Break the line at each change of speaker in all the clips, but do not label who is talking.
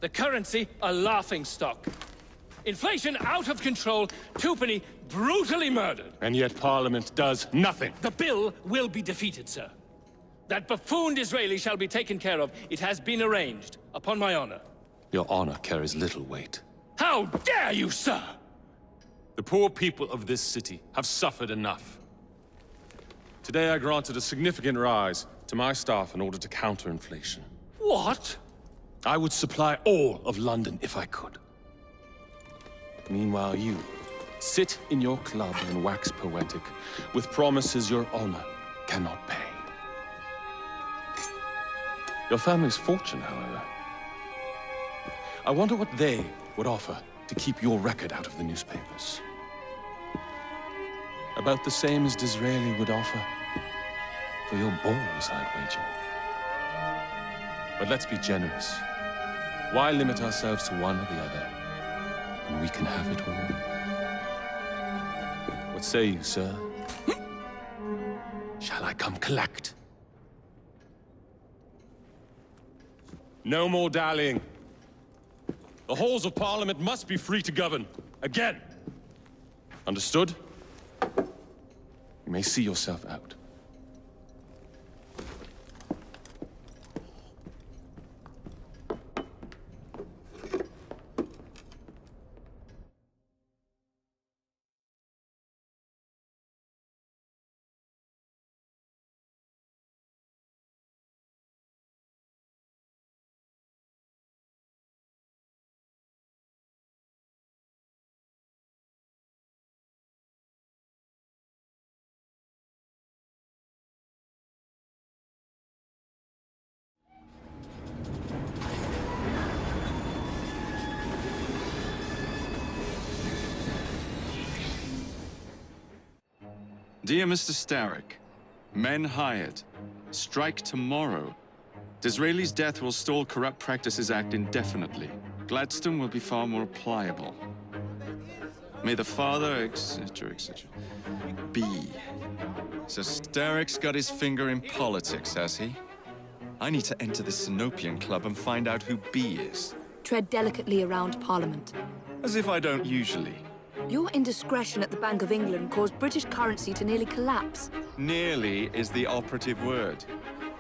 The currency a laughingstock. Inflation out of control, twopenny brutally murdered.
And yet Parliament does nothing.
The bill will be defeated, sir. That buffoon Disraeli shall be taken care of. It has been arranged, upon my honor.
Your honor carries little weight.
How dare you, sir!
The poor people of this city have suffered enough. Today I granted a significant rise to my staff in order to counter inflation.
What?
I would supply all of London if I could. Meanwhile, you sit in your club and wax poetic with promises your honor cannot pay. Your family's fortune, however. I wonder what they would offer to keep your record out of the newspapers. About the same as Disraeli would offer for your balls, I'd wager. But let's be generous. Why limit ourselves to one or the other when we can have it all? What say you, sir? Shall I come collect? No more dallying. The halls of Parliament must be free to govern. Again. Understood? You may see yourself out.
Dear Mr. Starrick, men hired. Strike tomorrow. Disraeli's death will stall Corrupt Practices Act indefinitely. Gladstone will be far more pliable. May the father, etc., etc. be. So Starrick's got his finger in politics, has he? I need to enter the Sinopian Club and find out who B is.
Tread delicately around Parliament.
As if I don't usually.
Your indiscretion at the Bank of England caused British currency to nearly collapse.
Nearly is the operative word.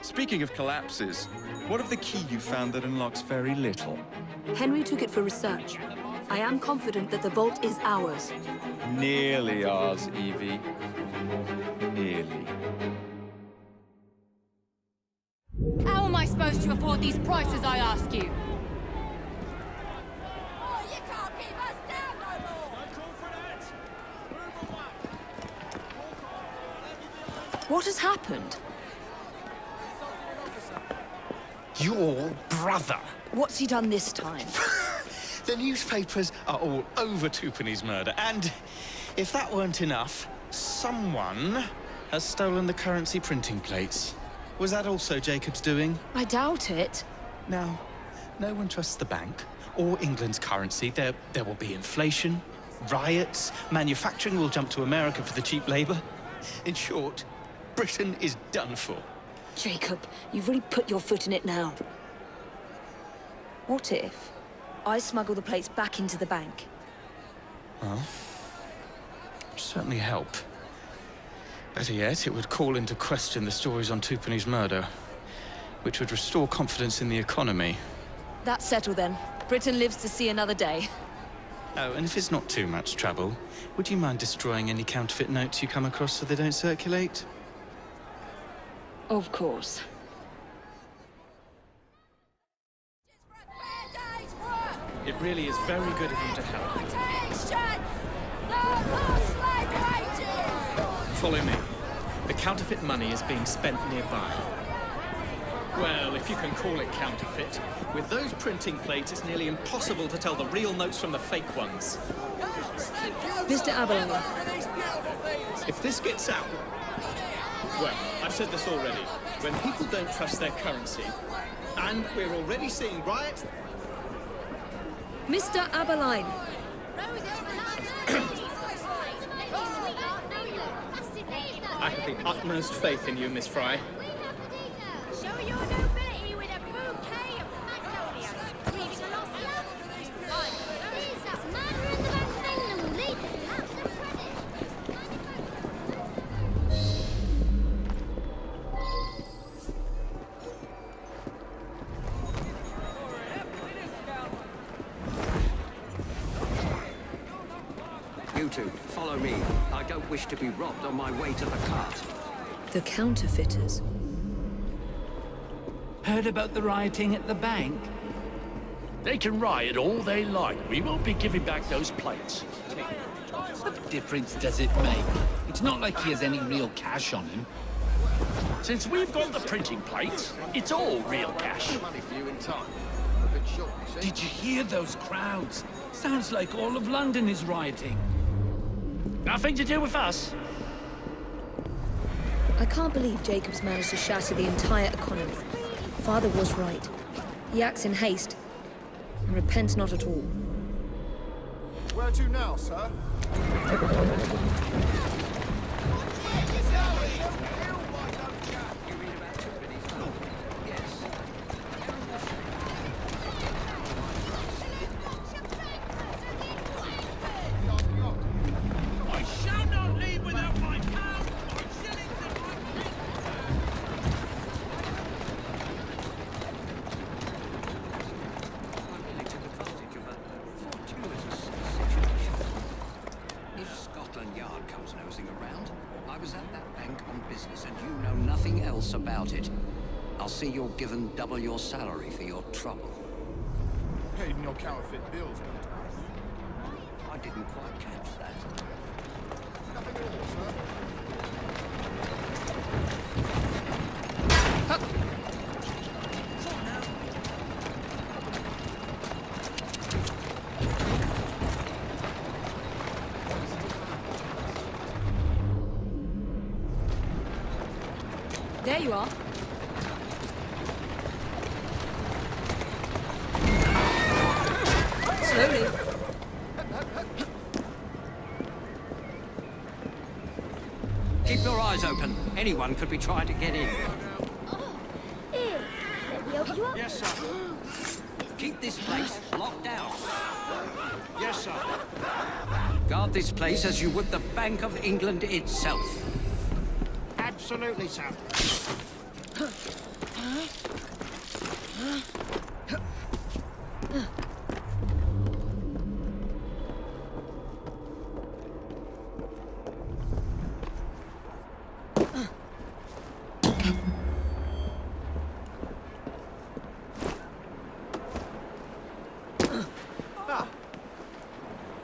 Speaking of collapses, what of the key you found that unlocks very little?
Henry took it for research. I am confident that the vault is ours.
Nearly ours, Evie. Nearly.
How am I supposed to afford these prices, I ask you?
What has happened?
Your brother.
What's he done this time?
The newspapers are all over Twopenny's murder, and if that weren't enough, someone has stolen the currency printing plates. Was that also Jacob's doing?
I doubt it.
Now, no one trusts the bank or England's currency. There will be inflation, riots, manufacturing will jump to America for the cheap labor. In short, Britain is done for.
Jacob, you've really put your foot in it now. What if I smuggle the plates back into the bank?
Well, it'd certainly help. Better yet, it would call into question the stories on Twopenny's murder, which would restore confidence in the economy.
That's settled then. Britain lives to see another day.
Oh, and if it's not too much trouble, would you mind destroying any counterfeit notes you come across so they don't circulate?
Of course.
It really is very good of you to help. Follow me. The counterfeit money is being spent nearby. Well, if you can call it counterfeit. With those printing plates, it's nearly impossible to tell the real notes from the fake ones.
Mr. Aberlour.
If this gets out... Well, I've said this already. When people don't trust their currency, and we're already seeing riots...
Mr. Aberline.
I have the utmost faith in you, Miss Fry.
Show your nobility with a bouquet of magnolias, leaving a lost
to. Follow me. I don't wish to be robbed on my way to the cart.
The counterfeiters.
Heard about the rioting at the bank?
They can riot all they like. We won't be giving back those plates.
What difference does it make? It's not like he has any real cash on him.
Since we've got the printing plates, it's all real cash.
Did you hear those crowds? Sounds like all of London is rioting.
Nothing to do with us.
I can't believe Jacobs managed to shatter the entire economy. Father was right. He acts in haste, and repents not at all.
Where to now, sir?
I shall not leave without my pound, my shillings, and my pence.
I'm willing to advantage of a fortuitous situation. If Scotland Yard comes nosing around, I was at that bank on business and you know nothing else about it. I'll see you're given double your salary for your trouble.
Paid in your counterfeit bills, no doubt.
I didn't quite catch that.
Nothing at all, sir.
There you are. Slowly.
Keep your eyes open. Anyone could be trying to get in.
Yes, sir.
Keep this place locked down.
Yes, sir.
Guard this place as you would the Bank of England itself.
Absolutely, sir.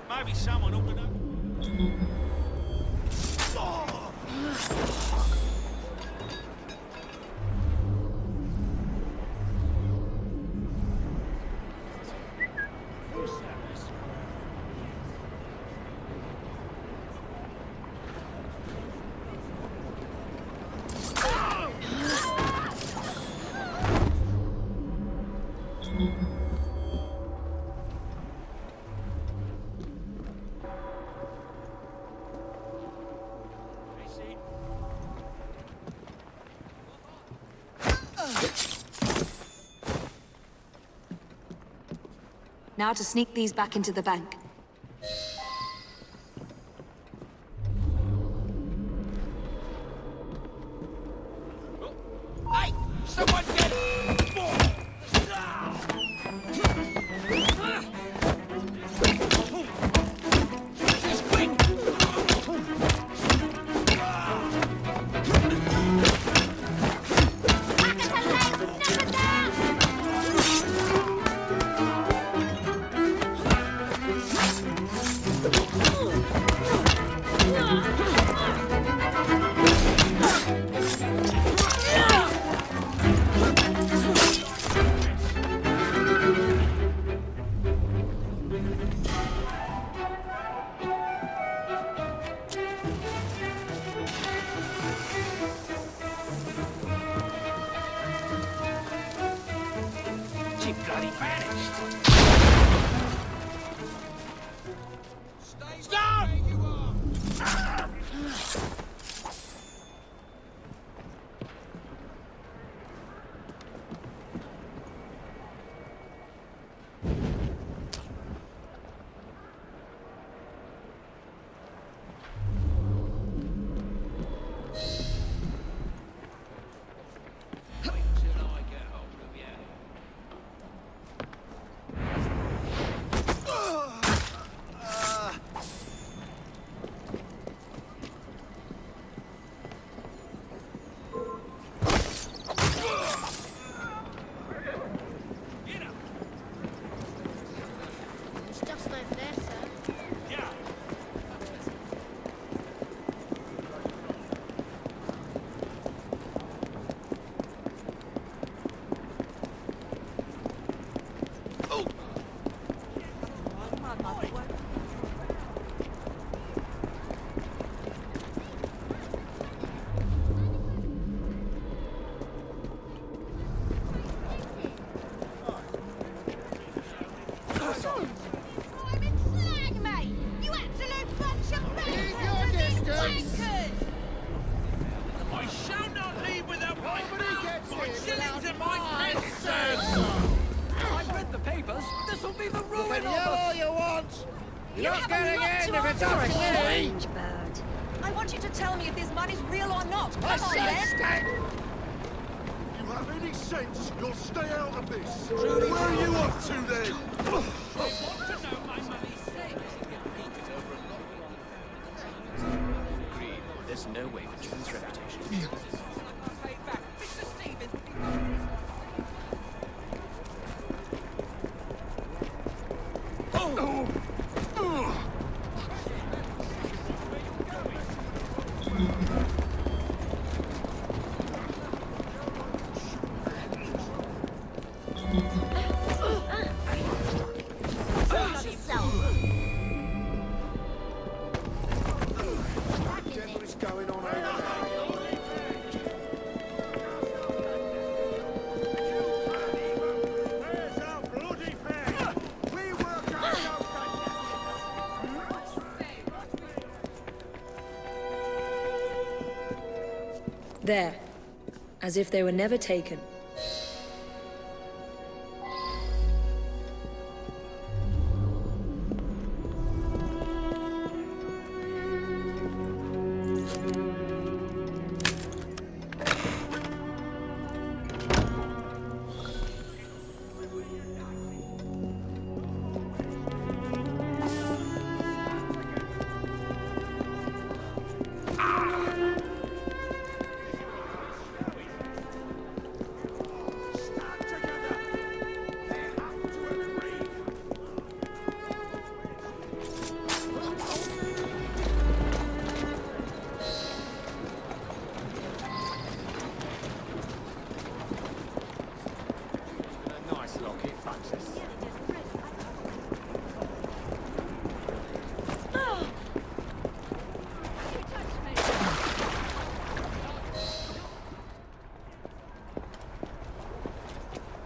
Maybe someone opened up.
Now to sneak these back into the bank.
Hey! Someone get She bloody vanished. Stop! Wait till I get hold of you.
I'm in flag, mate! You absolute bunch of
Keep your distance.
wankers!
I shall not leave without my
Nobody gets
my
in
shillings
without
and my
my
pence.
I've read the papers. This'll be the
You
ruin
can
of
yell all
us.
you want. You're
have
not
a
getting
lot
in
to
if it's
answer
up
for,
to me.
Strange bird.
I want you to tell me if this money's real or not.
I
Come on,
said
then!
stay.
You have any sense, you'll stay out of this. Where are you off to then?
There's no way for June's reputation.
What's going on over there? Where's our bloody fair? We work out
There. As if they were never taken.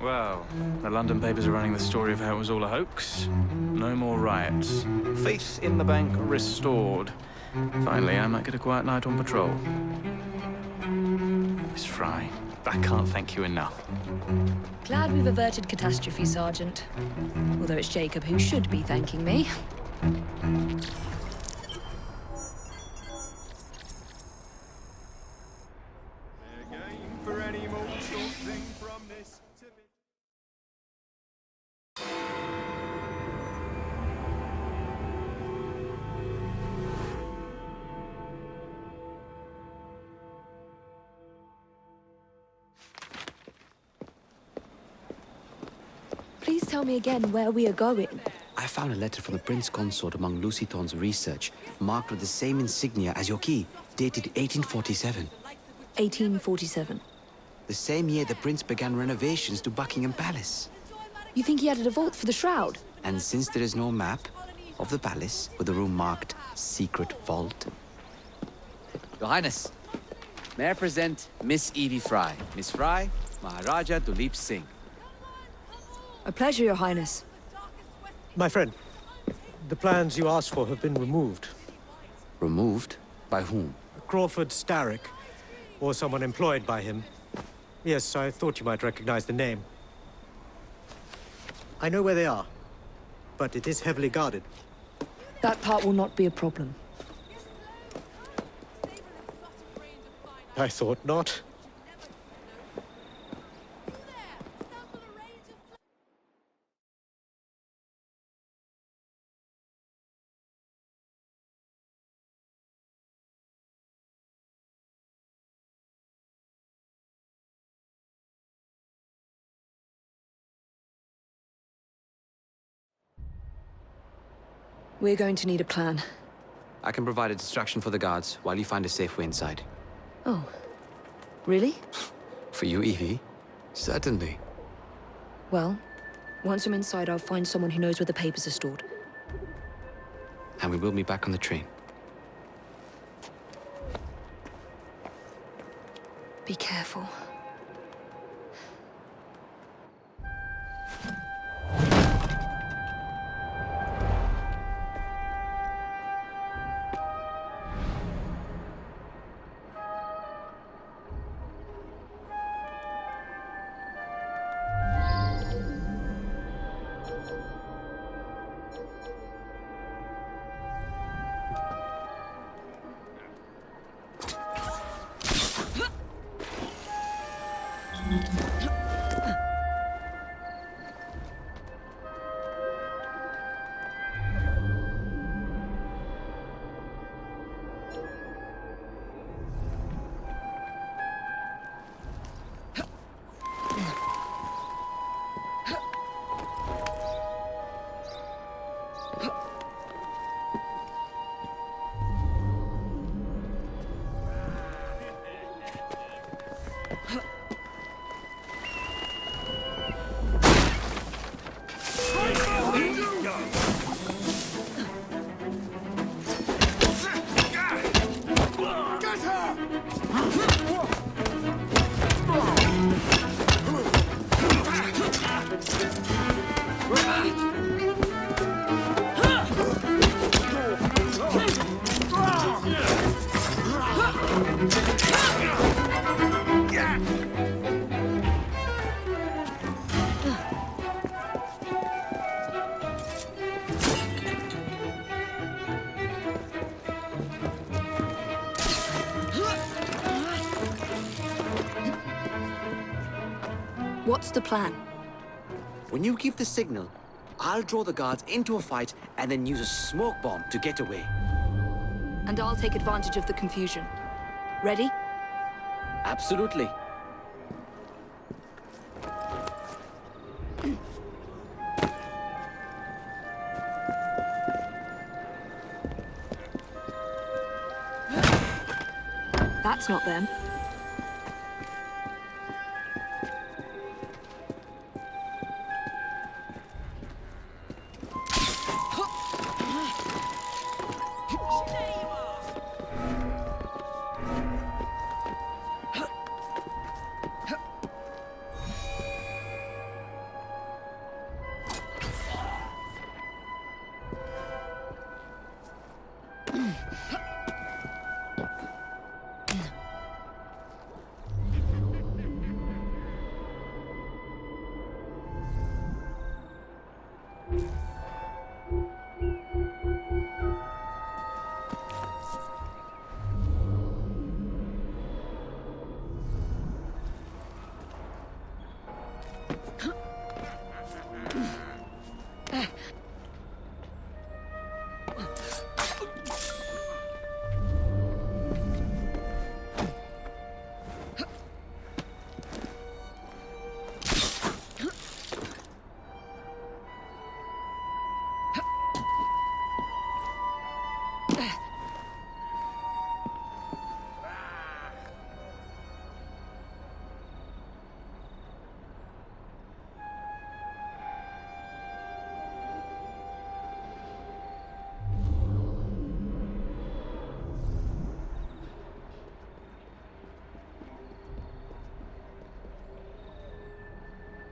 Well, the London papers are running the story of how it was all a hoax. No more riots. Faith in the bank restored. Finally, I might get a quiet night on patrol. Miss Fry, I can't thank you enough.
Glad we've averted catastrophe, Sergeant. Although it's Jacob who should be thanking me.
for any more short thing from this timid...
Please tell me again where we are going.
I found a letter from the Prince Consort among Lucy Thorne's research, marked with the same insignia as your key, dated 1847.
1847.
The same year the Prince began renovations to Buckingham Palace.
You think he added a vault for the shroud?
And since there is no map of the palace with the room marked Secret Vault... Your Highness, may I present Miss Evie Fry. Miss Fry, Maharaja Duleep Singh.
A pleasure, Your Highness.
My friend, the plans you asked for have been removed.
Removed? By whom?
Crawford Starrick, or someone employed by him. Yes, I thought you might recognize the name. I know where they are, but it is heavily guarded.
That part will not be a problem.
I thought not.
We're going to need a plan.
I can provide a distraction for the guards while you find a safe way inside.
Oh. Really?
For you, Evie? Certainly.
Well, once I'm inside, I'll find someone who knows where the papers are stored.
And we will be back on the train.
Be careful. What's the plan?
When you give the signal, I'll draw the guards into a fight and then use a smoke bomb to get away.
And I'll take advantage of the confusion. Ready?
Absolutely.
That's not them.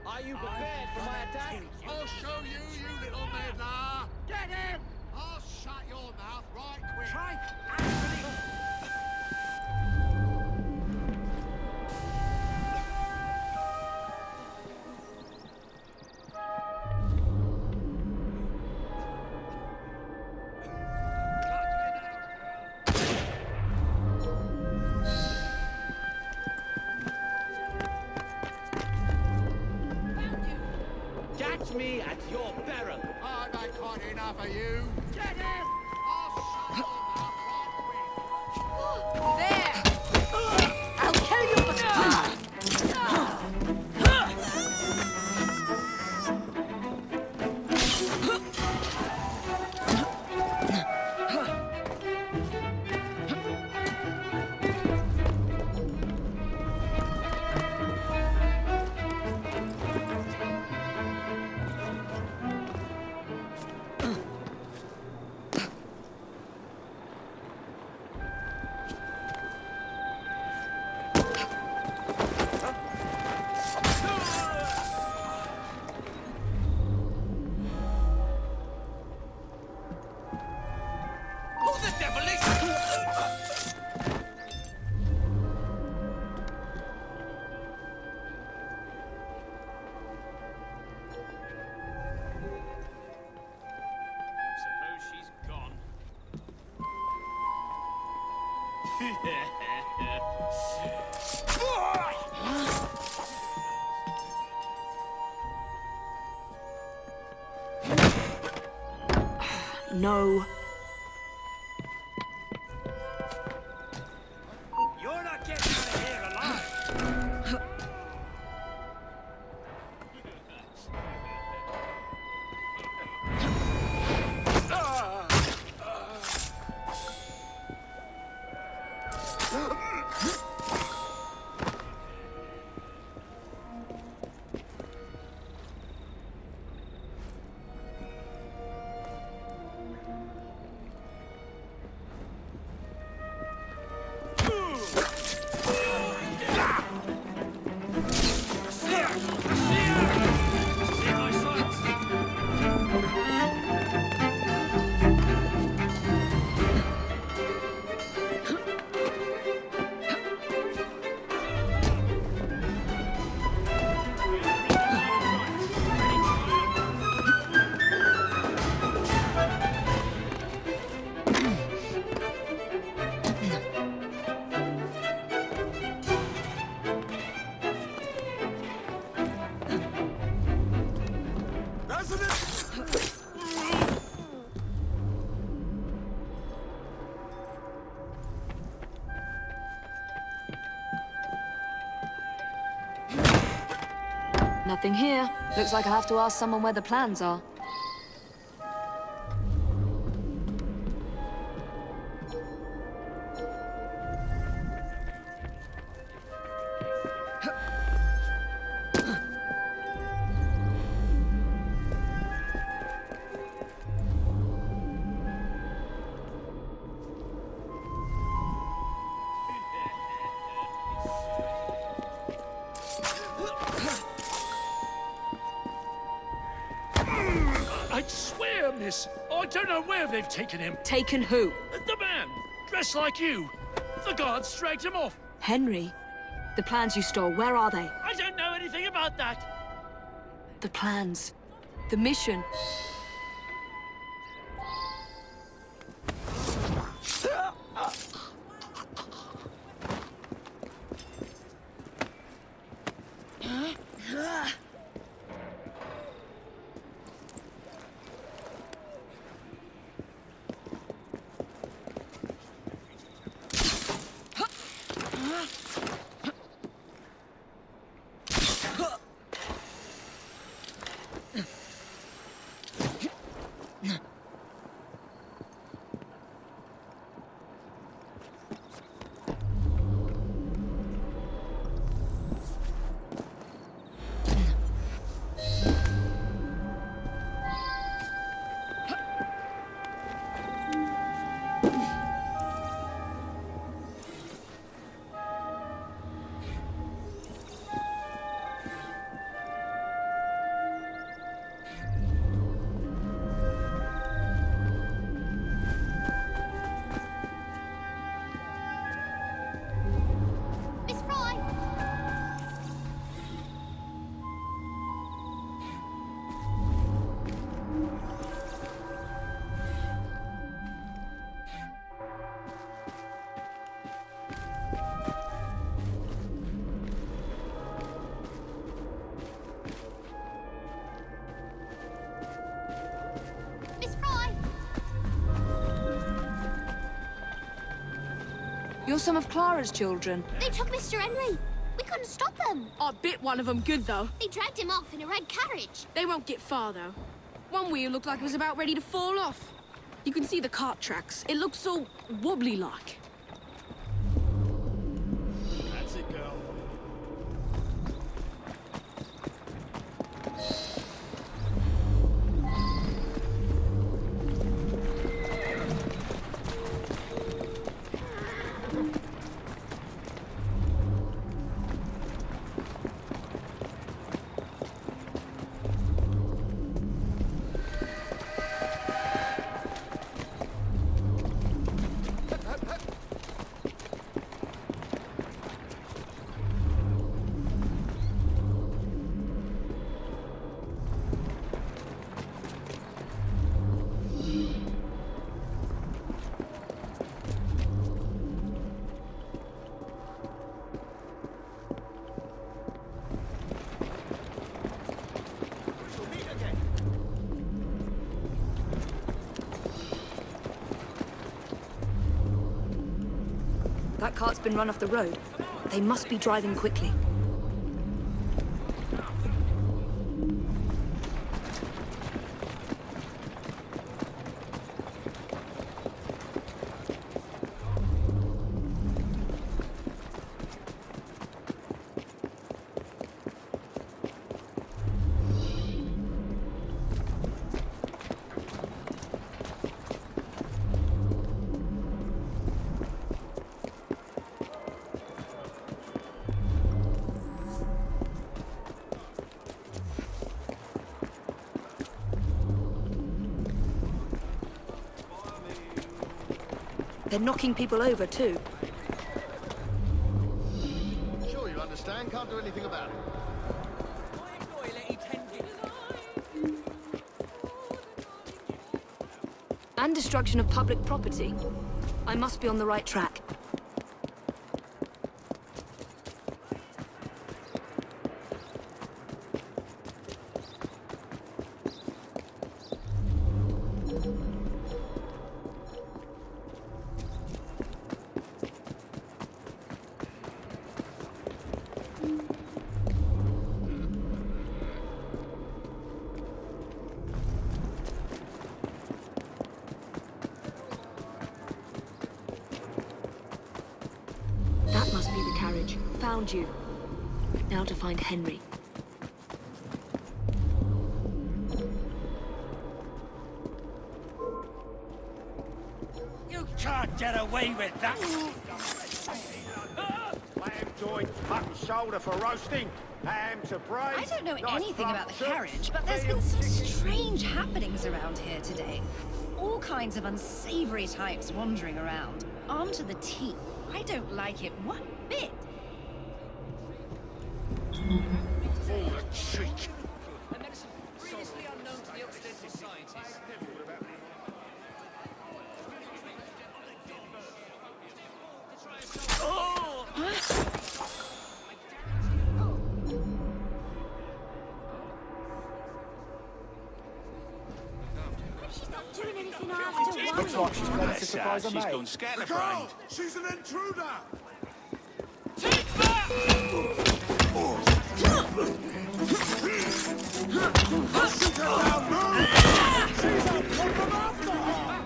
Are you prepared for my attack?
I'll show you, you little meddler!
Get him!
I'll shut your mouth right quick!
Try
Catch me at your peril.
I've had quite enough of you!
get him!
I'll shut your mouth right quick!
There! I'll kill you!
Suppose she's gone.
No.
You're not getting out of here alive!
hasn't it?
Nothing here. Looks like I have to ask someone where the plans are.
I swear, miss, I don't know where they've taken him.
Taken who?
The man, dressed like you. The guards dragged him off.
Henry. The plans you stole, where are they?
I don't know anything about that.
The plans. The mission. You're some of Clara's children.
They took Mr. Henry. We couldn't stop them.
I bit one of them good, though.
They dragged him off in a red carriage.
They won't get far, though. One wheel looked like it was about ready to fall off. You can see the cart tracks. It looks so wobbly-like.
That's it, girl.
That cart's been run off the road. They must be driving quickly. They're knocking people over, too.
Sure you understand, can't do anything about it.
And destruction of public property. I must be on the right track. found you. Now to find Henry.
You can't get away with that! Lamb joint, mutton shoulder for roasting, ham to braise.
I don't know
nice
anything
plump
about the
soup,
carriage, but there's been some strange happenings around here today. All kinds of unsavory types wandering around, armed to the teeth. I don't like it one bit.
Full of cheek.
Previously unknown to the Occidental scientists.
She's not doing anything after
Looks like she's planning to surprise her
She's
mate.
gone scatterbrained. She's an intruder! Shoot her down, move! She's a problem after her!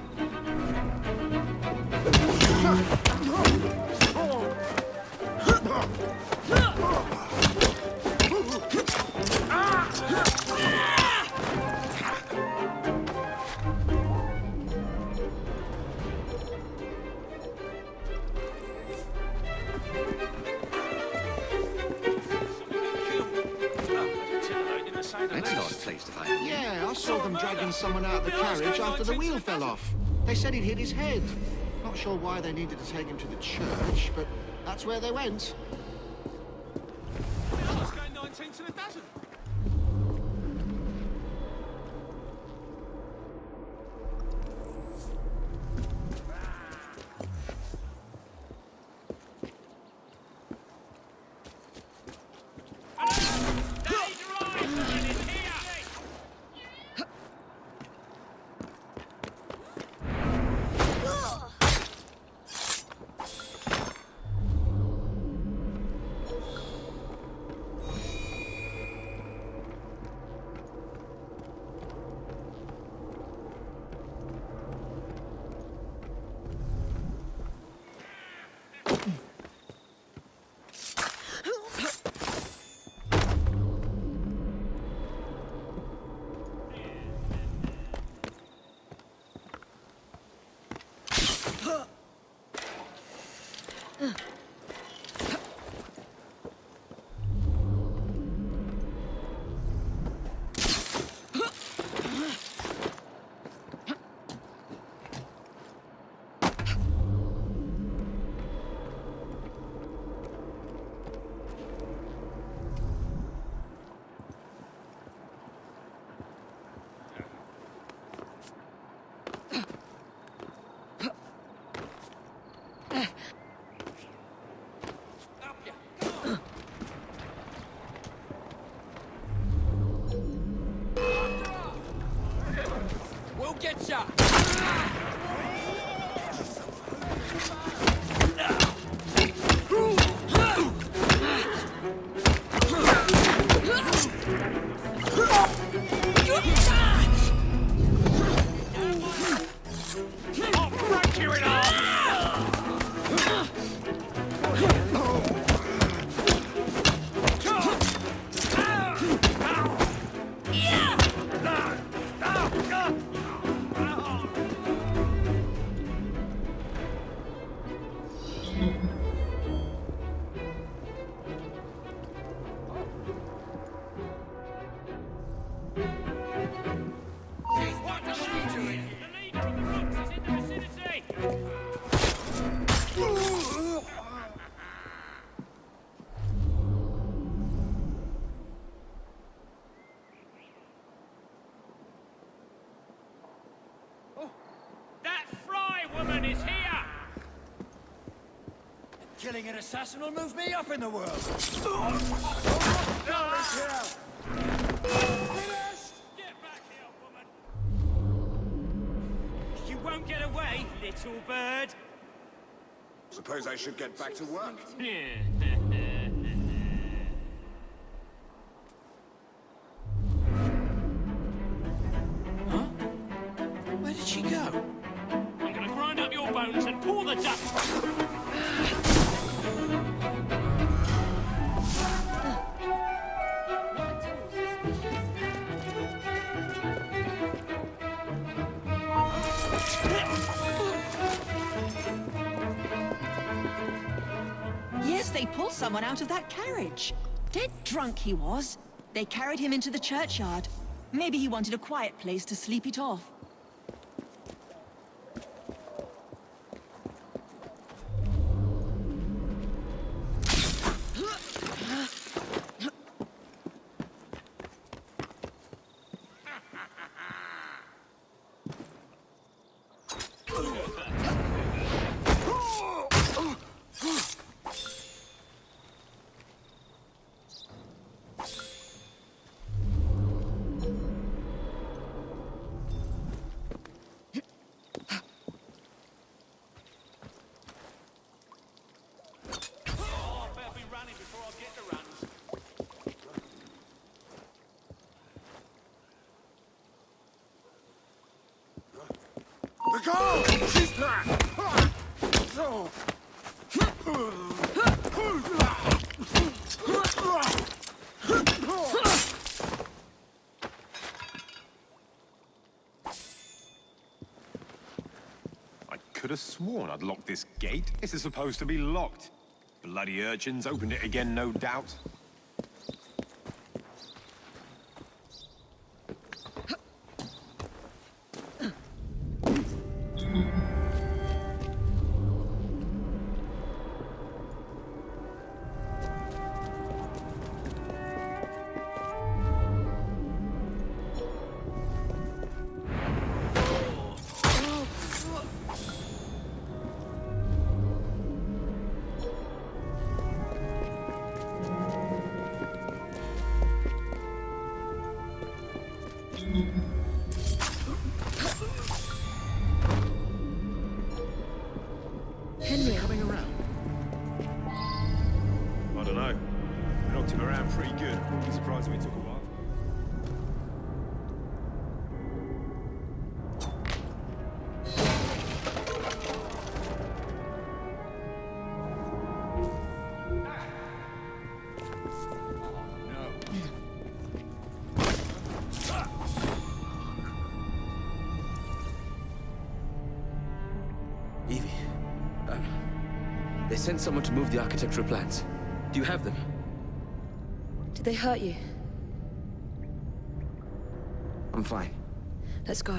That's an odd place to find him.
Yeah, I saw them dragging someone out of the carriage after the wheel fell off. They said he'd hit his head. Not sure why they needed to take him to the church, but that's where they went.
Let's go 19 to the dozen.
We'll get ya!
I'll break you in half!
Killing an assassin will move me up in the world.
You won't get away, little bird.
Suppose I should get back to work.
Huh? Where did she go? I'm gonna grind up your bones and pour the dust.
pull someone out of that carriage. Dead drunk he was. They carried him into the churchyard. Maybe he wanted a quiet place to sleep it off.
The girl! She's back!
I could have sworn I'd locked this gate. This is supposed to be locked. Bloody urchins opened it again, no doubt.
Henry.
Coming around.
I don't know. We knocked him around pretty good. Wouldn't be surprised if it took a while.
Evie, they sent someone to move the architectural plans. Do you have them?
Did they hurt you?
I'm fine.
Let's go.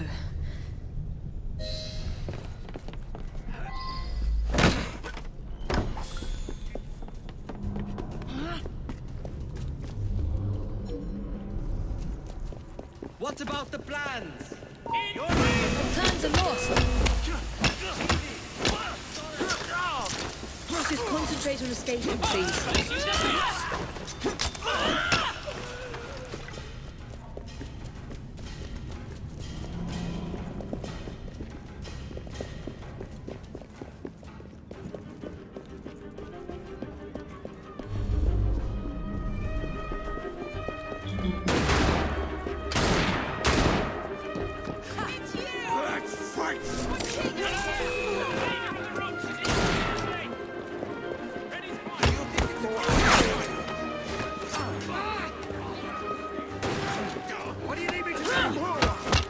What about the plans?
Plans are lost. Just concentrate on escaping, please.
Let's fight! What do you need me to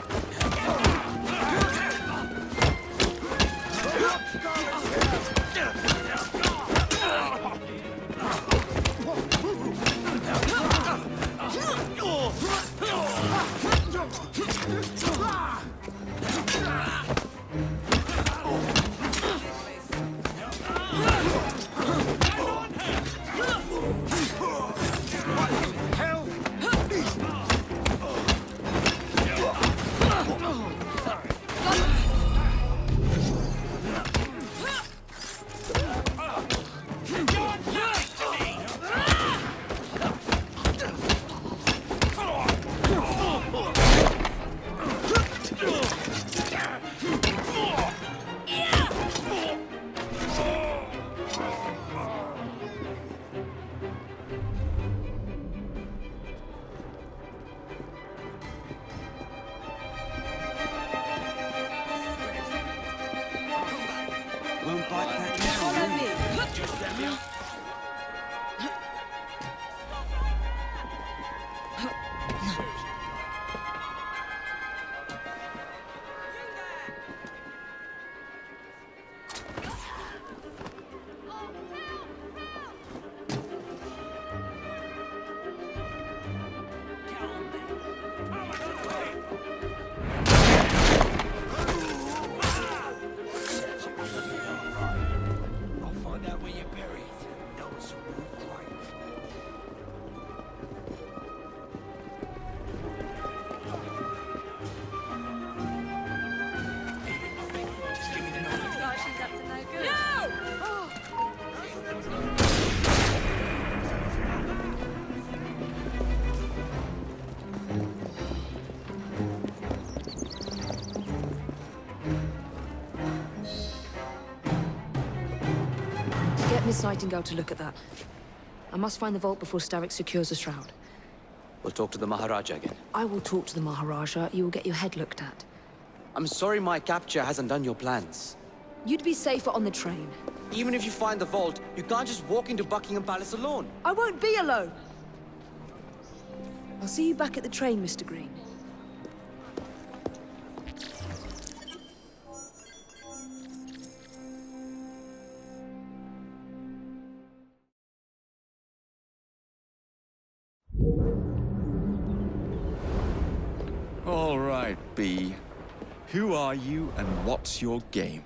Won't bite that now.
Follow me.
Just let me.
sight and go to look at that. I must find the vault before Starrick secures the shroud.
We'll talk to the Maharaja again.
I will talk to the Maharaja. You will get your head looked at.
I'm sorry my capture hasn't done your plans.
You'd be safer on the train.
Even if you find the vault, you can't just walk into Buckingham Palace alone.
I won't be alone! I'll see you back at the train, Mr. Green.
All right, B. Who are you and what's your game?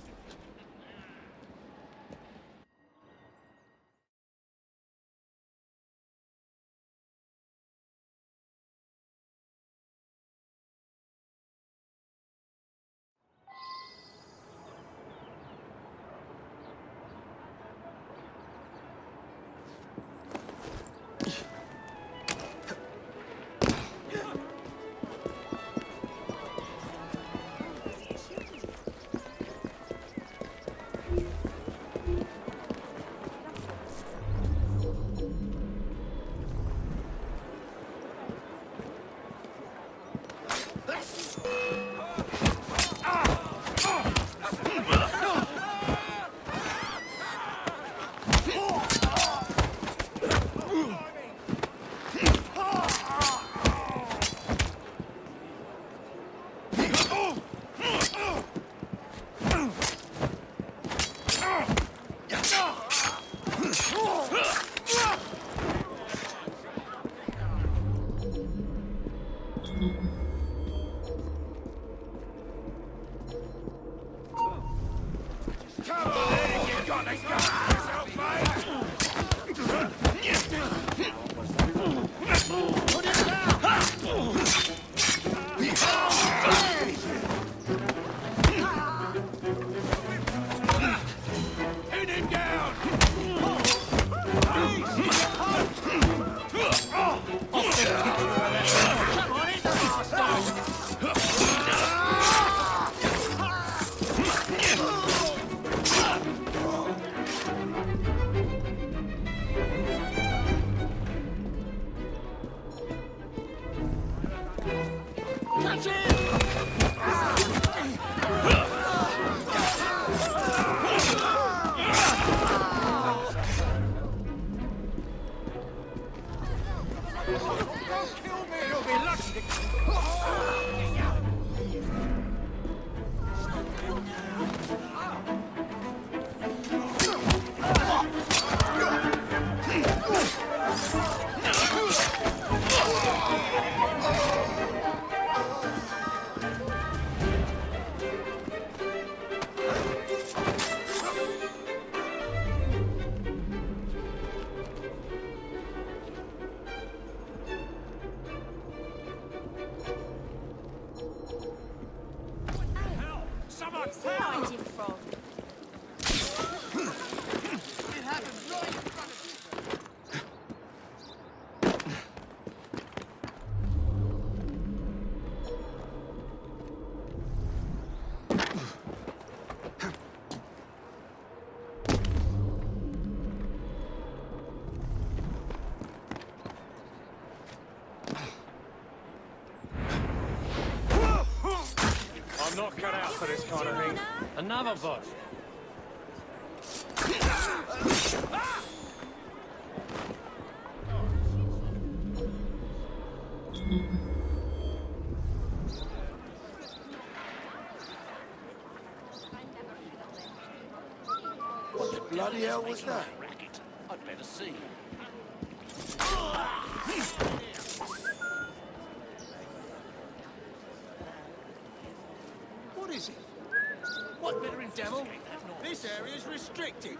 I'm not cut out for this kind of thing. Another bot.
What the bloody hell was that?
I'd better see.
What is it? What glittering devil? This area is restricted.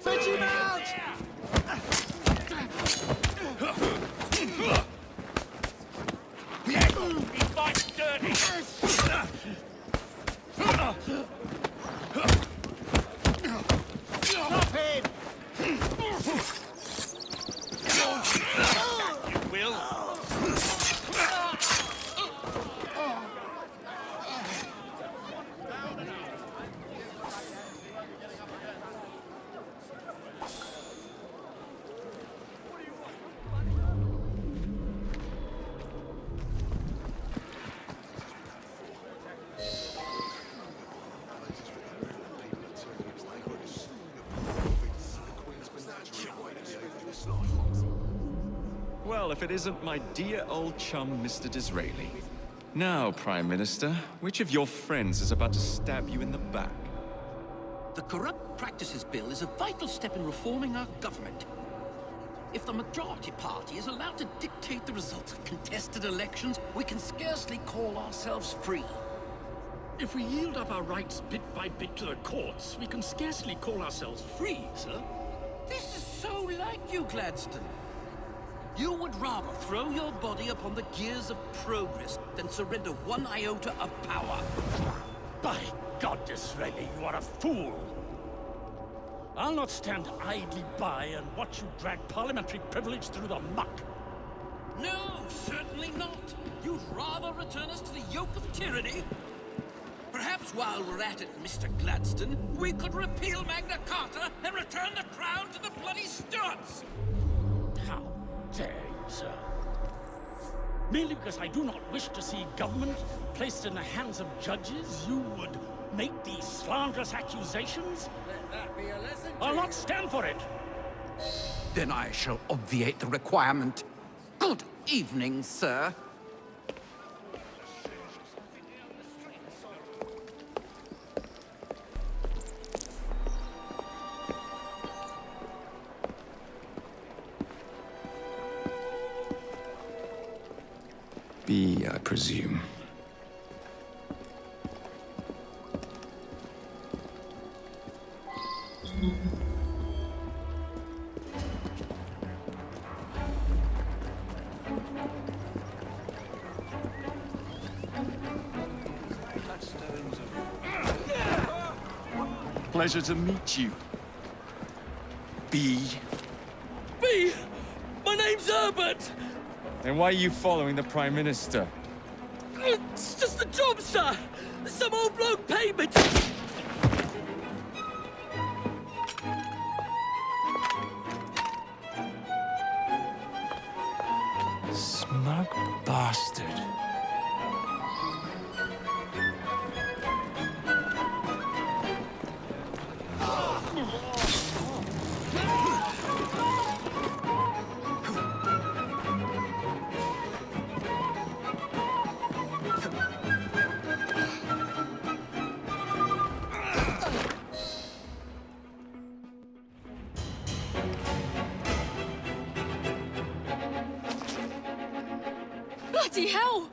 Fetch him out!
He fights dirty.
Stop him!
You will.
it isn't my dear old chum, Mr. Disraeli. Now, Prime Minister, which of your friends is about to stab you in the back?
The Corrupt Practices Bill is a vital step in reforming our government. If the majority party is allowed to dictate the results of contested elections, we can scarcely call ourselves free.
If we yield up our rights bit by bit to the courts, we can scarcely call ourselves free, sir.
This is so like you, Gladstone. You would rather throw your body upon the gears of progress than surrender one iota of power.
By God, Disraeli, you are a fool! I'll not stand idly by and watch you drag parliamentary privilege through the muck.
No, certainly not. You'd rather return us to the yoke of tyranny? Perhaps while we're at it, Mr. Gladstone, we could repeal Magna Carta and return the crown to the bloody Stuarts!
How dare you, sir? Merely because I do not wish to see government placed in the hands of judges, you would make these slanderous accusations?
Let that be a lesson to
I'll
you.
not stand for it.
Then I shall obviate the requirement. Good evening, sir.
B, I presume. Pleasure to meet you. B.
B! My name's Herbert!
And why are you following the Prime Minister?
It's just a job, sir! Some old bloke paid me
Smug bastard.
Bloody hell!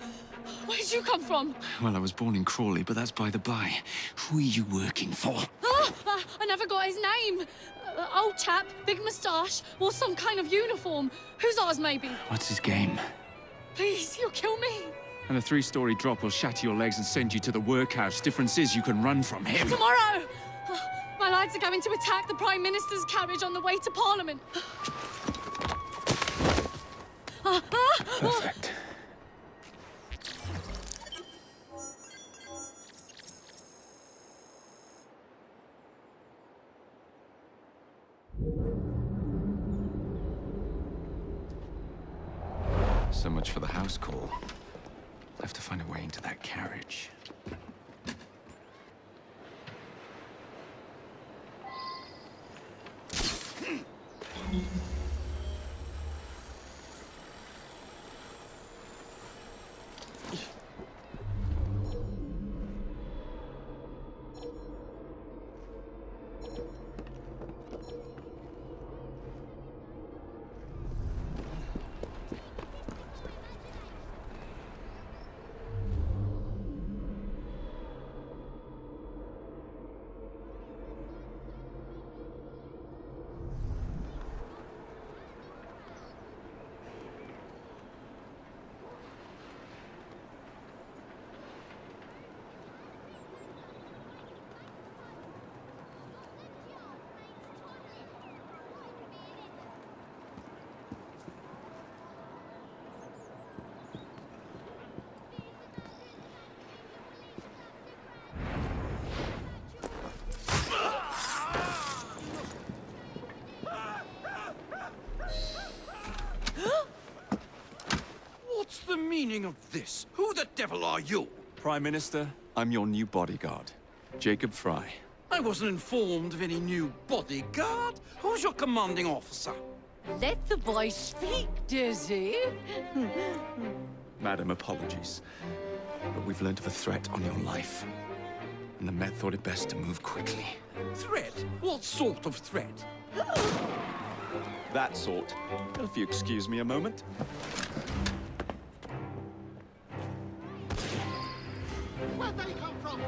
Where'd you come from?
Well, I was born in Crawley, but that's by the by. Who are you working for?
I never got his name. Old chap, big moustache, wore some kind of uniform. Who's ours, maybe?
What's his game?
Please, you'll kill me.
And a 3-story drop will shatter your legs and send you to the workhouse. Difference is you can run from him.
Tomorrow! My lads are going to attack the Prime Minister's carriage on the way to Parliament.
Perfect. So much for the house call. I have to find a way into that carriage.
What's the meaning of this? Who the devil are you?
Prime Minister, I'm your new bodyguard, Jacob Fry.
I wasn't informed of any new bodyguard. Who's your commanding officer?
Let the boy speak, Dizzy.
Madam, apologies. But we've learned of a threat on your life. And the Met thought it best to move quickly.
Threat? What sort of threat?
That sort. If you excuse me a moment.
Where'd they come from?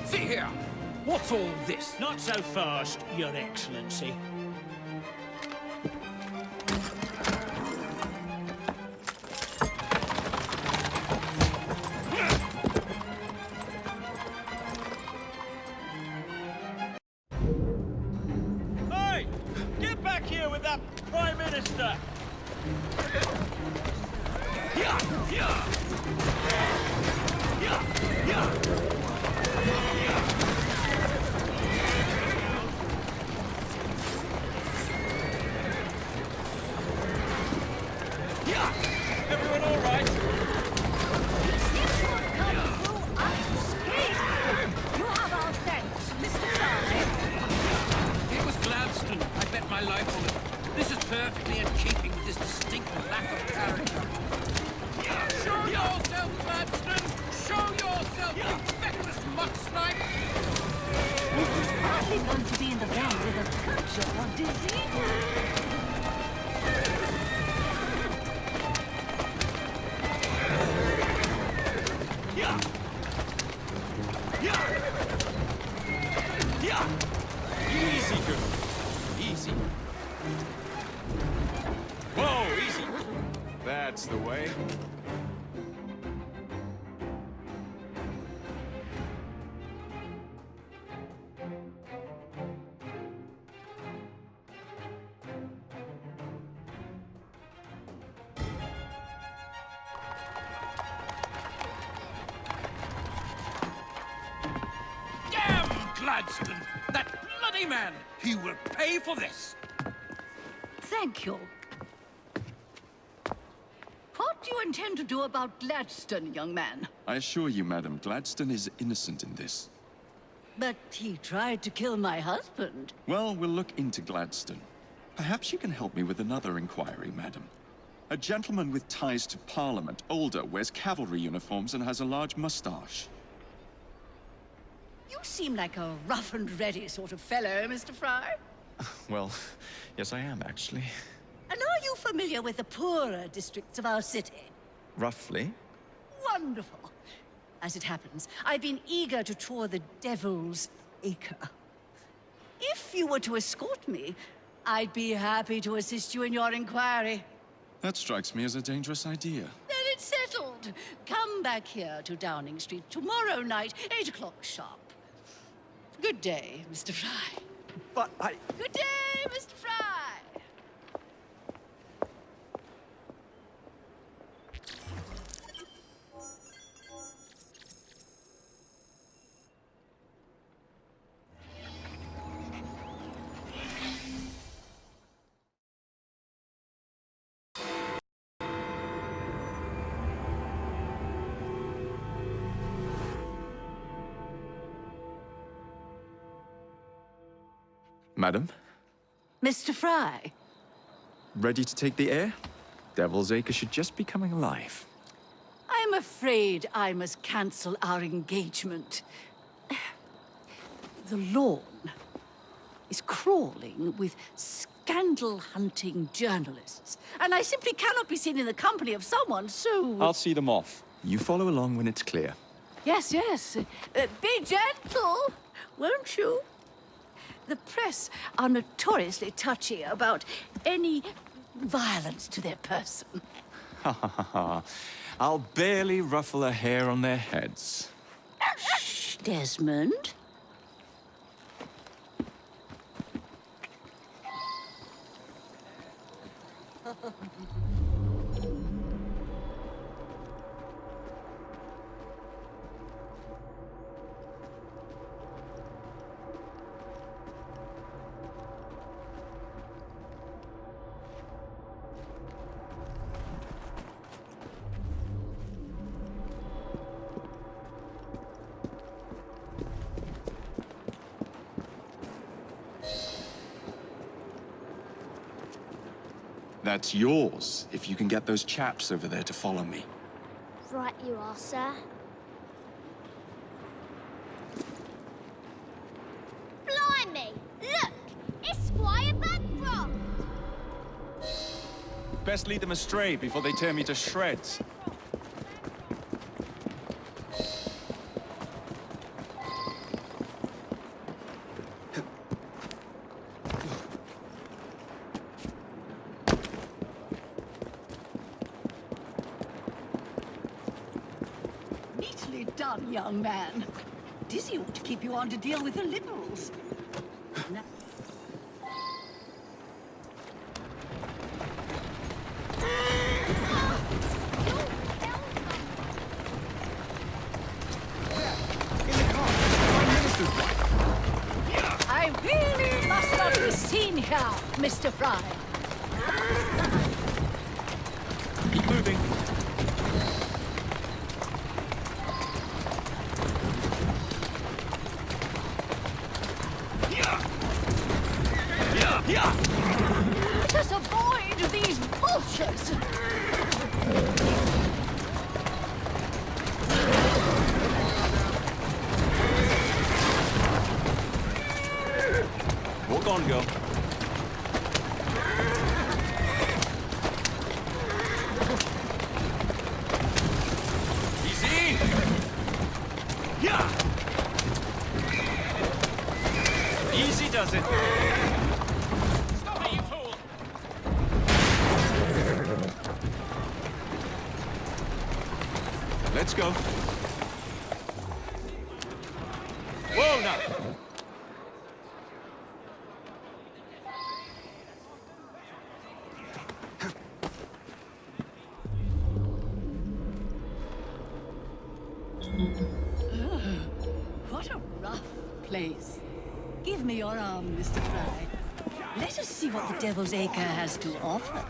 See here! What's all this?
Not so fast, Your Excellency.
Hey! Get back here with that Prime Minister! Everyone all right?
You have our thanks, Mr. Fry.
It was Gladstone. I bet my life on it. This is perfectly in keeping with his distinct lack of character. Show yourself, Gladstone! Show yourself, you feckless muck snipe!
It's hardly going to be in the van with a touch of Dizzy.
Easy, girl. Easy. Whoa, easy. That's the way.
Damn Gladstone! That bloody man! He will pay for this!
Thank you. What do you intend to do about Gladstone, young man?
I assure you, Madam, Gladstone is innocent in this.
But he tried to kill my husband.
Well, we'll look into Gladstone. Perhaps you can help me with another inquiry, Madam. A gentleman with ties to Parliament, older, wears cavalry uniforms and has a large mustache.
You seem like a rough and ready sort of fellow, Mr. Fry.
Well, yes I am, actually.
And are you familiar with the poorer districts of our city?
Roughly.
Wonderful. As it happens, I've been eager to tour the Devil's Acre. If you were to escort me, I'd be happy to assist you in your inquiry.
That strikes me as a dangerous idea.
Then it's settled. Come back here to Downing Street tomorrow night, 8 o'clock sharp. Good day, Mr. Fry.
but I...
Good day, Mr. Fry!
Madam,
Mr. Fry,
ready to take the air? Devil's Acre should just be coming alive.
I'm afraid I must cancel our engagement. The lawn is crawling with scandal-hunting journalists, and I simply cannot be seen in the company of someone so...
I'll see them off. You follow along when it's clear.
Yes, yes. Be gentle, won't you? The press are notoriously touchy about any violence to their person.
Ha ha ha ha. I'll barely ruffle a hair on their heads.
Shh, Desmond.
That's yours, if you can get those chaps over there to follow me.
Right you are, sir. Blimey! Look! It's Squire Bancroft!
Best lead them astray before they tear me to shreds.
Neatly done, young man. Dizzy ought to keep you on to deal with the liberals. Now- I really must not be seen here, Mr. Fry.
Keep moving.
Just avoid these vultures.
Walk on, girl. Easy! Yeah! Easy does it.
Stop it, you fool!
Let's go. Whoa, now!
What a rough place. Give me your arm, Mr. Fry. Let us see what the Devil's Acre has to offer.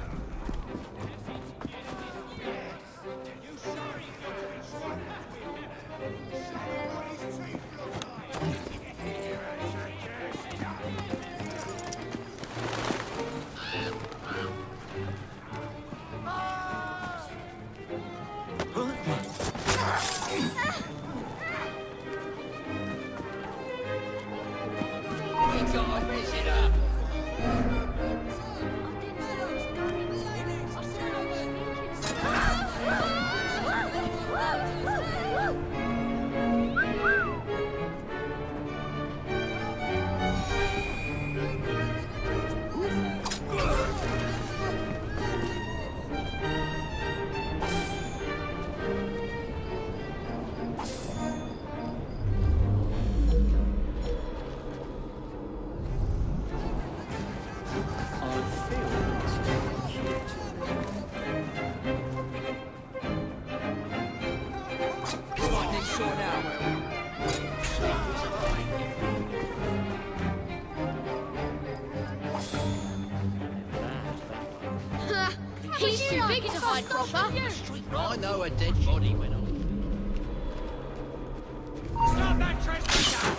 We gotta raise it up! died proper. I know a dead body went on.
Stop that trespasser!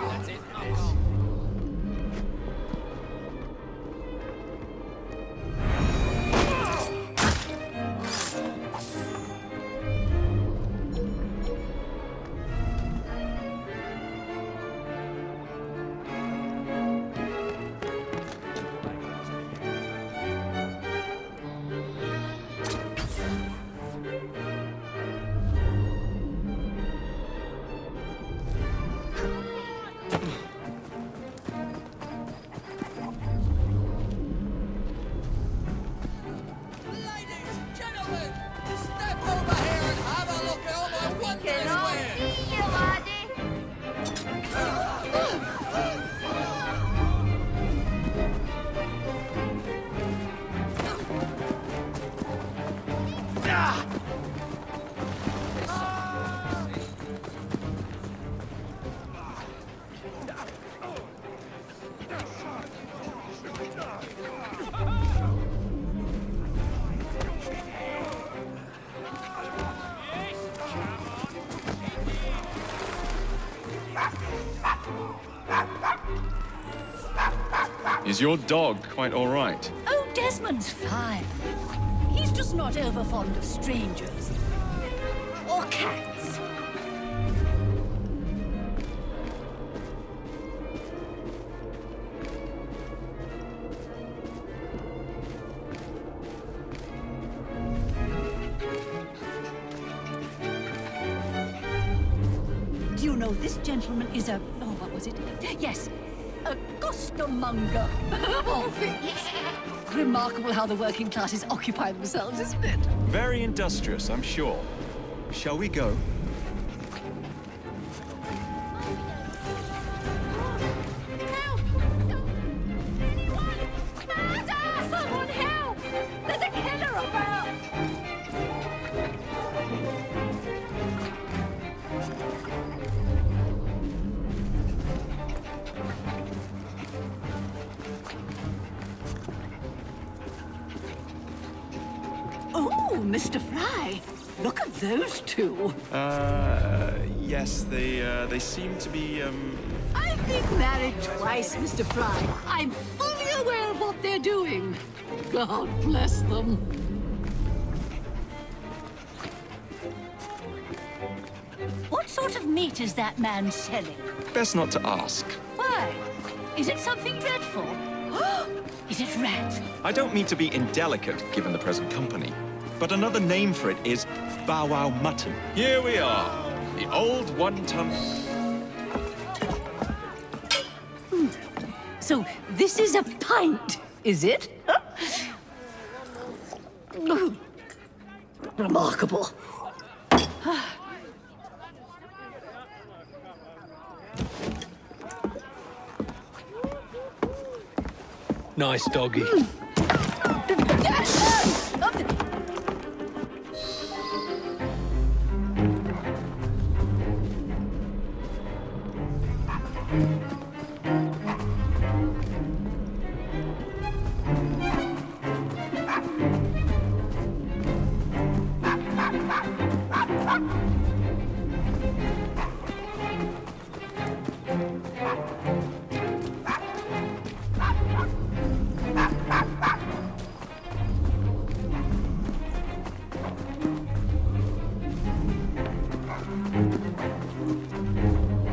That's it. I'm gone.
Is your dog quite all right?
Oh, Desmond's fine. He's just not over fond of strangers. Or cats. Do you know this gentleman is a... oh, what was it? Yes, a costermonger. Of all things. Remarkable how the working classes occupy themselves, isn't it?
Very industrious, I'm sure. Shall we go?
Someone help! There's a killer about!
Oh, Mr. Fry, look at those two.
Yes, they seem to be,
I've been married twice, Mr. Fry. I'm fully aware of what they're doing. God bless them. What sort of meat is that man selling?
best not to ask.
Why? Is it something dreadful? Is it rat?
I don't mean to be indelicate, given the present company, but another name for it is bow wow mutton.
Here we are, the old one-ton.
So this is a pint, is it? Remarkable.
Nice doggy.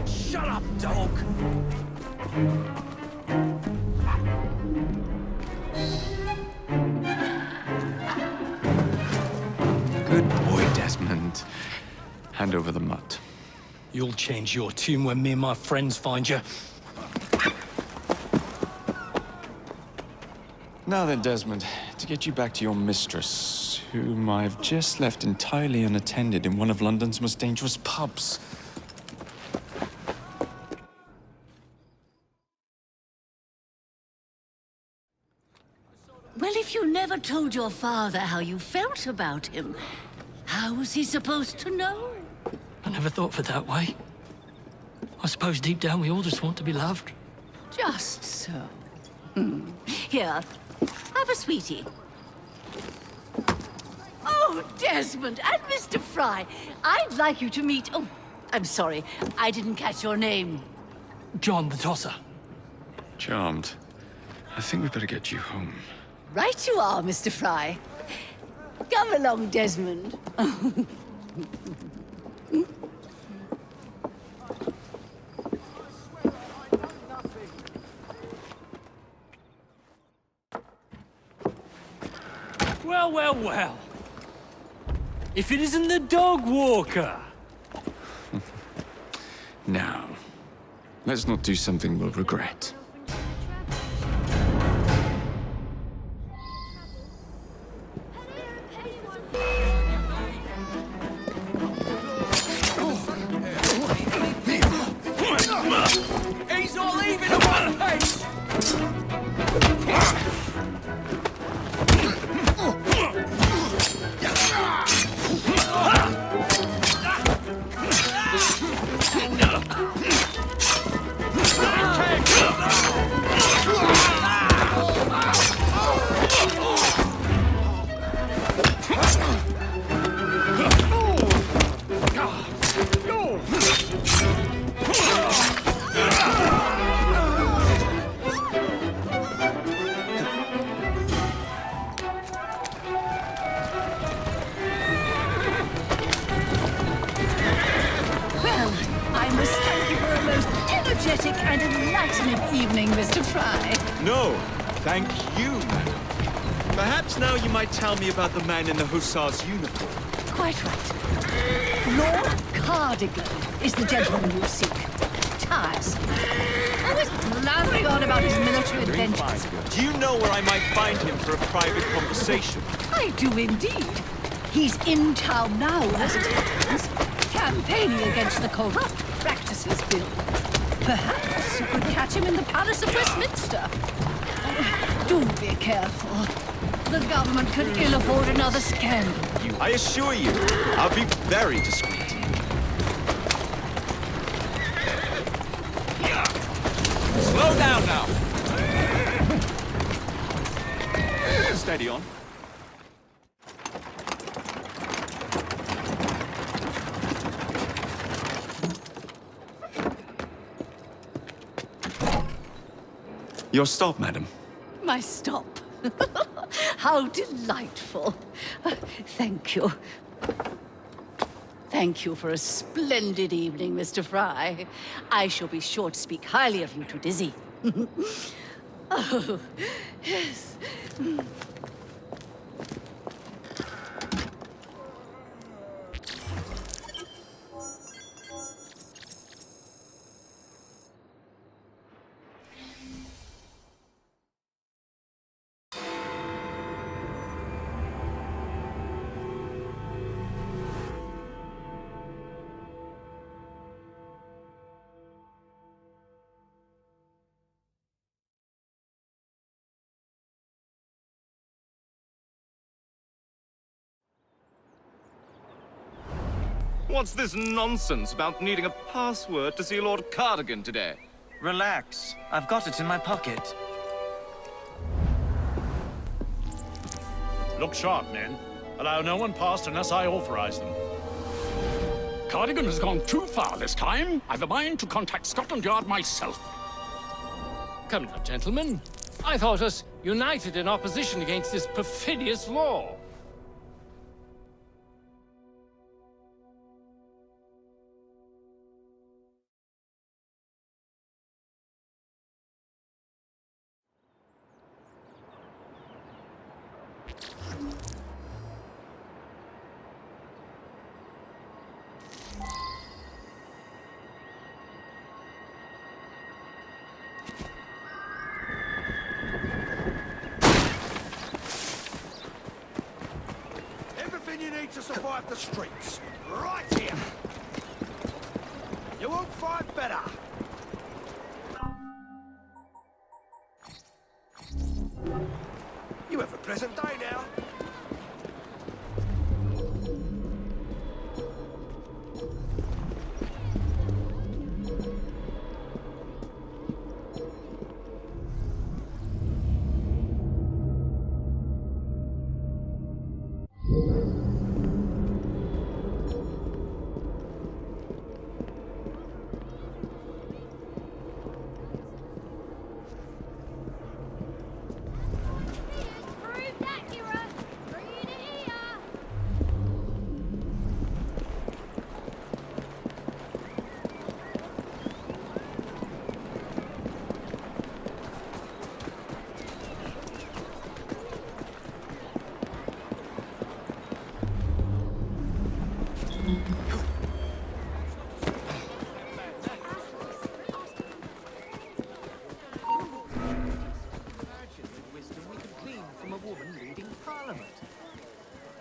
Shut up, dog!
Good boy, Desmond. Hand over the mutt.
You'll change your tune when me and my friends find you.
Now then, Desmond, to get you back to your mistress, whom I've just left entirely unattended in one of London's most dangerous pubs.
Well, if you never never told your father how you felt about him, how was he supposed to know?
I never thought of it that way. I suppose deep down we all just want to be loved.
Just so. Here, have a sweetie. Oh, Desmond and Mr. Fry, I'd like you to meet... Oh, I'm sorry, I didn't catch your name.
John the Tosser.
Charmed. I think we better get you home.
Right you are, Mr. Fry. Come along, Desmond.
Well, well, well. If it isn't the dog walker.
Now, let's not do something we'll regret.
He's not leaving at one pace!
Well, I must thank you for a most energetic and enlightening evening, Mr. Fry.
No, thank you, madam. Perhaps now you might tell me about the man in the hussar's uniform.
Quite right. Lord Cardigan is the gentleman you seek. Tiresome. Always blathering on about his military adventures.
Do you know where I might find him for a private conversation?
I do indeed. He's in town now, as it happens, campaigning against the Corrupt Practices Bill. Perhaps you could catch him in the Palace of Westminster. Do be careful. The government could ill afford another scandal.
I assure you, I'll be very discreet. Slow down now. Steady on. Your stop, madam.
My stop. How delightful. Thank you. Thank you for a splendid evening, Mr. Fry. I shall be sure to speak highly of you to Dizzy. Oh, yes.
What's this nonsense about needing a password to see Lord Cardigan today?
Relax. I've got it in my pocket.
Look sharp, men. Allow no one past unless I authorize them. Cardigan has gone too far this time. I've a mind to contact Scotland Yard myself.
Come now, gentlemen. I thought us united in opposition against this perfidious law.
Everything you need to survive the streets, right here. You won't find better. You have a Present day now.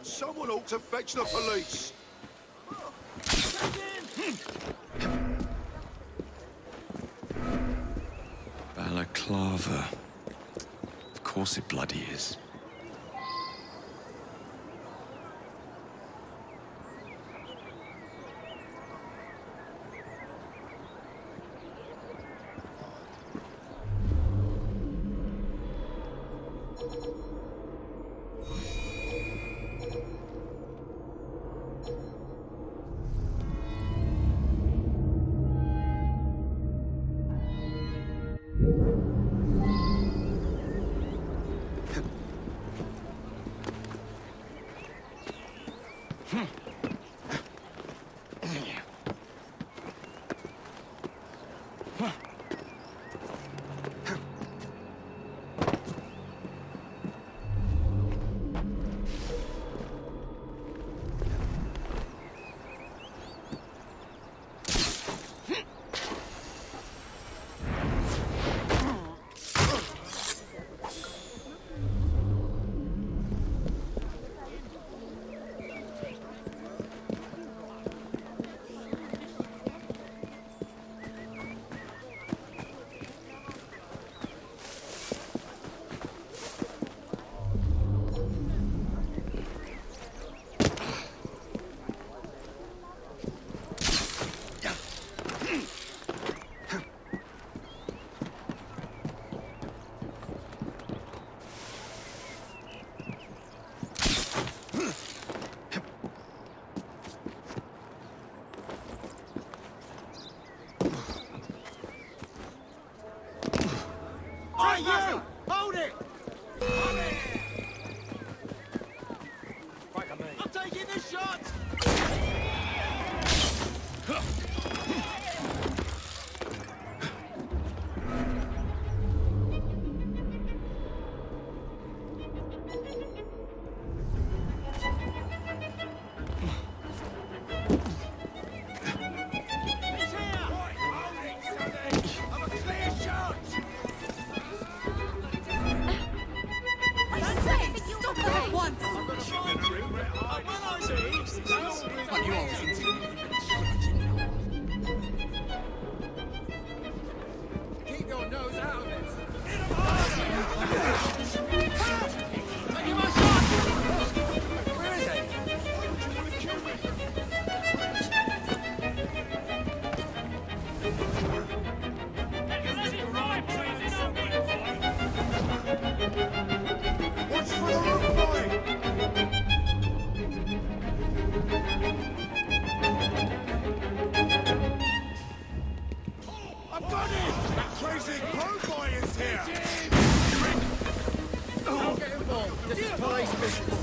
Someone ought to fetch the police.
Balaclava. Of course it bloody is.
You! Hold it! I'm taking the shot!
Keep your nose out of this. Where is he?
Watch for the rook boy! I've got him! That crazy crow boy is here!
Don't get involved. This is police business.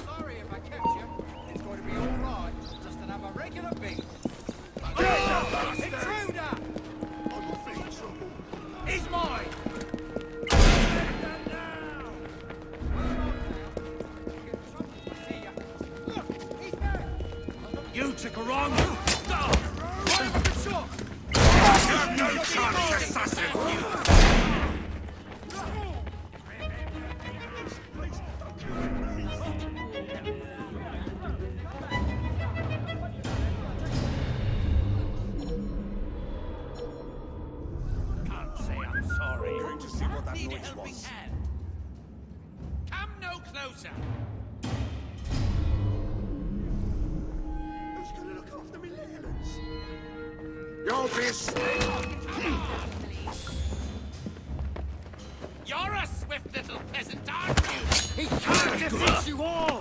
Sorry if I kept you. It's going to be all right. Just another regular beat. Intruder! He's mine!
You took a wrong stop!
You have no chance, assassin!
Can't say I'm sorry.
Going to see what that
Need a
noise
helping
was.
hand. Come no closer.
Who's going to look after me littlers? You'll be
You're a swift little peasant, aren't you? He can't defeat you all!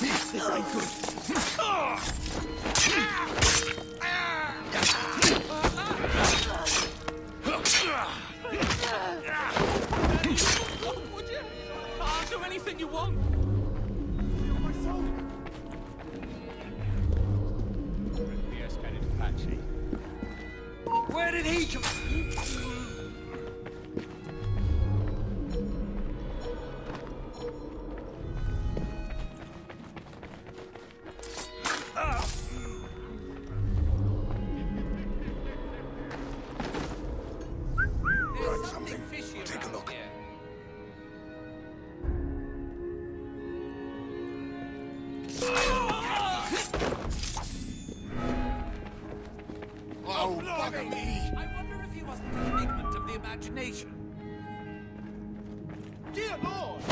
This ain't good.
Would you? I'll do anything you want.
Where did he come?
Right, something. Take a look. Oh, bugger me!
I wonder if he wasn't a figment of the imagination.
Dear Lord!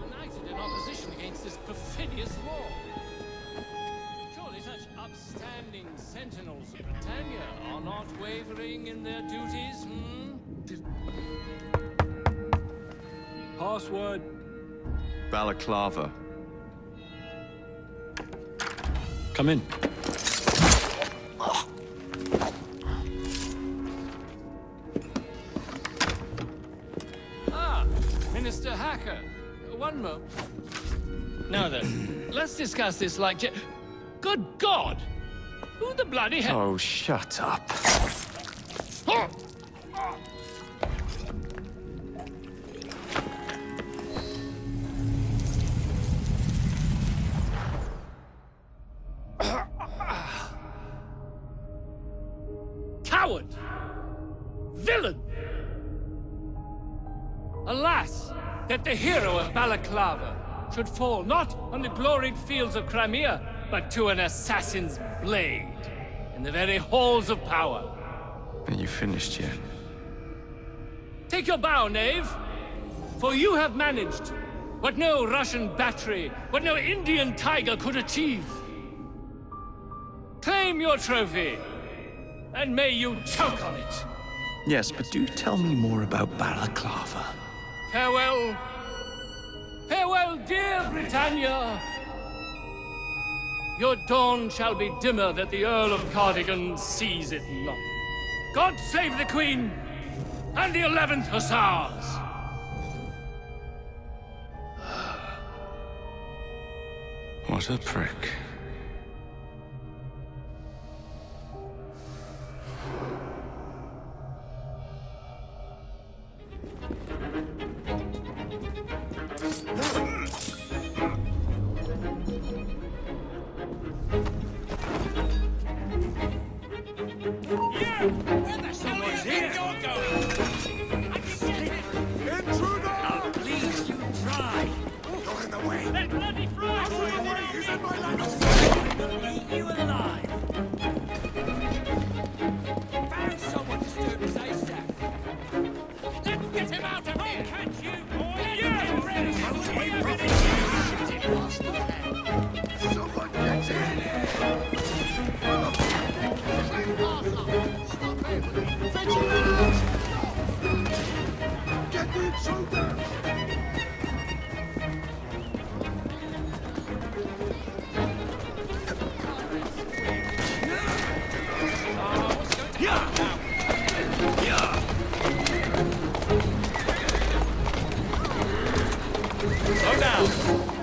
United in opposition against this perfidious war. Surely such upstanding sentinels of Britannia are not wavering in their duties,
Password.
Balaclava.
Come in.
Ah, Minister Hacker. One moment. Now then, let's discuss this like... Good God! Who the bloody hell...
Oh, shut up.
Coward! Villain! Alas, that the hero of Balaclava should fall not on the gloried fields of Crimea, but to an assassin's blade in the very halls of power.
Are you finished yet?
Take your bow, knave, for you have managed what no Russian battery, what no Indian tiger could achieve. Claim your trophy, and may you choke on it.
Yes, but do tell me more about Balaclava.
Farewell. Farewell, dear Britannia. Your dawn shall be dimmer that the Earl of Cardigan sees it not. God save the Queen and the 11th Hussars!
What a prick.
go.